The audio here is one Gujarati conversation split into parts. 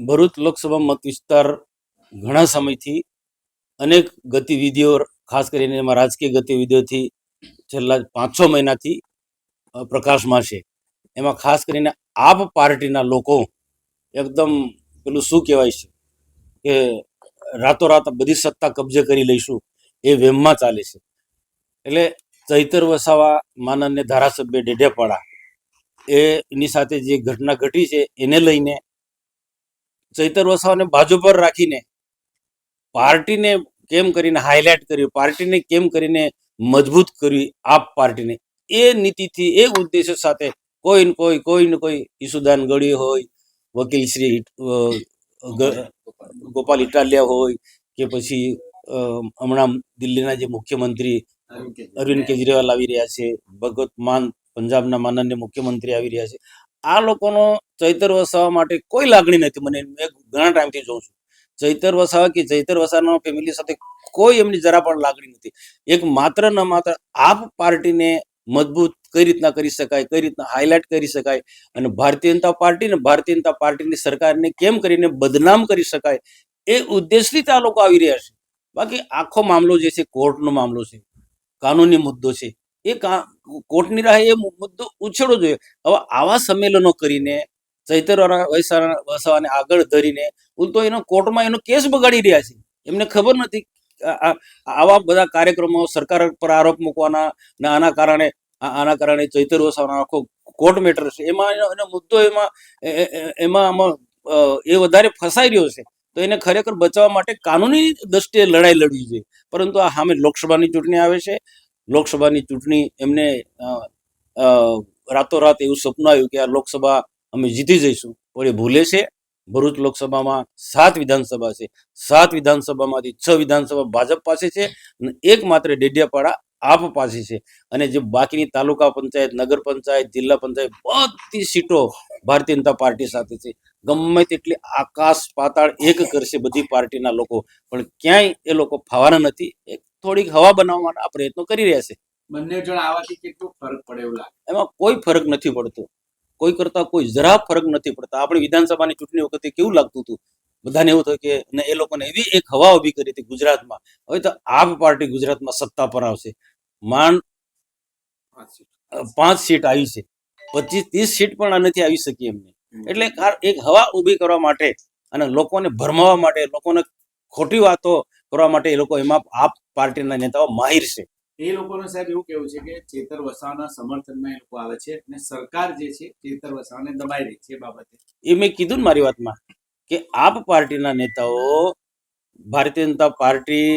ભરૂચ લોકસભા મત વિસ્તાર ઘણા સમયથી અનેક ગતિવિધિઓ, ખાસ કરીને એમાં રાજકીય ગતિવિધિઓથી છેલ્લા 5-6 મહિનાથી પ્રકાશમાં છે. એમાં ખાસ કરીને આપ પાર્ટીના લોકો એકદમ પેલું શું કહેવાય છે કે રાતોરાત બધી સત્તા કબજે કરી લઈશું એ વેમમાં ચાલે છે. એટલે ચૈતર વસાવા માનનીય ધારાસભ્ય ડેડિયાપાડા એની સાથે જે ઘટના ઘટી છે એને લઈને ચૈતર વસાવાને બાજુ પર રાખીને પાર્ટીને કેમ કરીને હાઇલાઇટ કર્યું, પાર્ટીને કેમ કરીને મજબૂત કરવી, આપ પાર્ટીને એ નીતિથી, એ ઉદ્દેશ્ય સાથે કોઈ ને કોઈ ઈસુદાન ગઢવી હોય, વકીલ શ્રી ગોપાલ ઇટાલિયા હોય કે પછી હમણાં દિલ્હીના જે મુખ્યમંત્રી અરવિંદ કેજરીવાલ આવી રહ્યા છે, ભગવત માન પંજાબના માનનીય મુખ્યમંત્રી આવી રહ્યા છે. આ લોકોનો ચૈતર વસાવા માટે કોઈ લાગણી નથી. મને ઘણા ટાઈમથી જોઉં છું ચૈતર વસાવા કે ચૈતર વસાવાના ફેમિલી સાથે કોઈ એમની જરા પણ લાગણી નથી. એક માત્ર ને માત્ર આપ પાર્ટીને મજબૂત કઈ રીતના કરી શકાય, કઈ રીતના હાઇલાઇટ કરી શકાય અને ભારતીય જનતા પાર્ટી ને ભારતીય જનતા પાર્ટીની સરકારને કેમ કરીને બદનામ કરી શકાય એ ઉદ્દેશથી આ લોકો આવી રહ્યા છે. બાકી આખો મામલો જે છે કોર્ટનો મામલો છે, કાનૂની મુદ્દો છે. એ કોર્ટની રાહે એ મુદ્દો ઉછેરવો જોઈએ. હવે આવા સંમેલનો કરીને ચૈતર વસાવાને આગળ ધરીને ઉલટો એનો કોર્ટમાં એનો કેસ બગાડી રહ્યા છે. એમને ખબર નથી આવા બધા કાર્યક્રમો સરકાર પર આરોપ મૂકવાના ને આના કારણે ચૈતર વસાવાનો આખો કોર્ટ મેટર છે. એમાં એનો મુદ્દો એમાં એ વધારે ફસાઈ રહ્યો છે. તો એને ખરેખર બચાવવા માટે કાનૂની દ્રષ્ટિએ લડાઈ લડવી જોઈએ. પરંતુ આ સામે લોકસભાની ચૂંટણી આવે છે. લોકસભાની ચૂંટણી એમને રાતોરાત એવું સપનું આવ્યું કે આ લોકસભા અમે જીતી જઈશું, પણ એ ભૂલે છે. ભરૂચ લોકસભામાં 7 વિધાનસભા છે. 7 વિધાનસભામાંથી 6 વિધાનસભા ભાજપ પાસે છે અને એકમાત્ર ડેડિયાપાડા આપ પાસે છે. અને જે બાકીની તાલુકા પંચાયત, નગર પંચાયત, જિલ્લા પંચાયત બધી સીટો ભારતીય જનતા પાર્ટી સાથે છે. ગમે તેટલી આકાશ પાતાળ એક કરશે બધી પાર્ટીના લોકો, પણ ક્યાંય એ લોકો ફાવાના નથી. થોડીક હવા બનાવવા માટે આ પ્રયત્નો કરી રહ્યા છે. બંને જણ આવાથી કેટલો ફરક પડે એવું લાગે? એમાં કોઈ ફરક નથી પડતો. કોઈ કરતા કોઈ જરા ફરક નથી પડતા. આપણી વિધાનસભાની ચૂંટણી વખતે કેવું લાગતું હતું, બધાને એવું થયું કે એ લોકોને એવી એક હવા ઊભી કરી હતી ગુજરાતમાં. હવે તો આપ પાર્ટી ગુજરાતમાં સત્તા પર આવશે. માંડ 5 સીટ આવી છે, 25-30 સીટ પણ નથી આવી શકી એમને. એટલે એક હવા ઊભી કરવા માટે અને લોકોને ભરમાવવા માટે, લોકોને ખોટી વાતો કરવા માટે એ લોકો એમાં આપ પાર્ટીના નેતાઓ માહિર છે. એ લોકોનું સાહેબ એવું કેવું છે કે ચૈતર વસાવાના સમર્થનમાં એ લોકો આવે છે અને સરકાર જે છે ચૈતર વસાવાને દબાઈ રહી છે. એ બાબતે એ મેં કીધું ને મારી વાતમાં કે આપ પાર્ટીના નેતાઓ ભારતીય જનતા પાર્ટી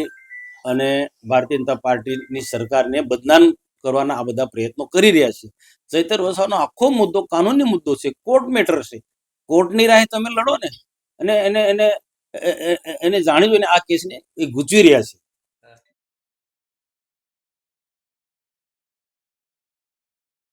અને ભારતીય જનતા પાર્ટીની સરકારને બદનામ કરવાના આ બધા પ્રયત્નો કરી રહ્યા છે. ચૈતર વસાવાનો આખો મુદ્દો કાનૂની મુદ્દો છે, કોર્ટ મેટર છે. કોર્ટની રાહે તમે લડો ને, અને એને જાણી જોઈને આ કેસને એ ગૂંચવી રહ્યા છે.